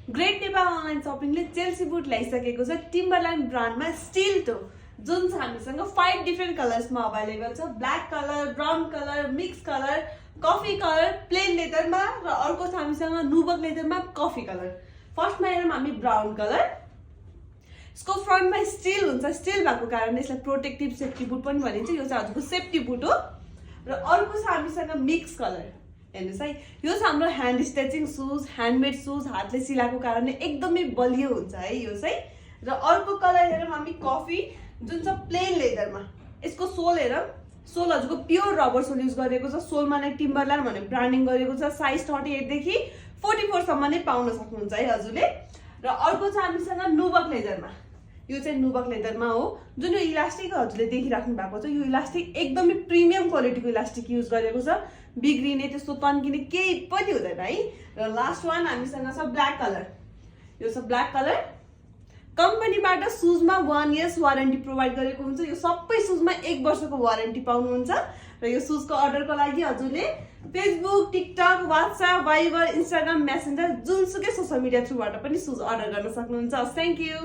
Great Nepal online शपिङले Chelsea boot ल्याइसकेको छ टिम्बरल्यान्ड ब्रान्डमा स्टिल टो, जुन चाहिँ हामीसँग 5 डिफ्रेन्ट कलर्समा अभाइलेबल छ। Black colour, brown colour, mix colour, coffee colour, plain लेदरमा र अर्को छ हामीसँग नुबक लेदरमा कफी कलर। फर्स्टमा हेरौँ हामी ब्राउन कलर। यसको फ्रन्टमा स्टिल हुन्छ, स्टिल भएको कारणले यसलाई प्रोटेक्टिभ सेफ्टी बुट पनि भनिन्छ। यो चाहिँ हजुरको सेफ्टी बुट हो। र अर्को छ हामीसँग मिक्स कलर। हेर्नुहोस् है, यो चाहिँ हाम्रो hand stitching shoes, handmade shoes, हातले सिलाएको कारणले एकदमै बलियो हुन्छ है यो चाहिँ। र अर्को कलर हेरौँ हामी कफी, जुन छ प्लेन लेदरमा। यसको सोल हेरौँ, सोल हजुरको प्योर रबर सोल युज गरेको छ। सोलमा नै टिम्बरल्यान्ड भनेर ब्रान्डिङ गरेको छ। साइज 38 देखि 44 सम्म नै पाउन सक्नुहुन्छ है हजुरले। र अर्को छ हामीसँग नुबक लेदरमा। यो चाहिँ नुबक लेदरमा हो, जुन यो इलास्टिक हजुरले देखिराख्नु भएको छ। यो इलास्टिक एकदमै प्रिमियम क्वालिटीको इलास्टिक युज गरेको छ। बिग्रिने त्यस्तो तन्किने केही पनि हुँदैन है। र लास्ट वान हामीसँग छ ब्ल्याक कलर। यो छ ब्ल्याक कलर। कम्पनीबाट सुजमा 1 इयर्स वारेन्टी प्रोभाइड गरेको हुन्छ। यो सबै सुजमा 1 वर्षको वारेन्टी पाउनुहुन्छ। र यो सुजको अर्डरको लागि हजुरले Facebook, TikTok, WhatsApp, Viber, Instagram, messenger जुनसुकै सोसियल मिडिया थ्रुबाट पनि सुज अर्डर गर्न सक्नुहुन्छ। Thank you.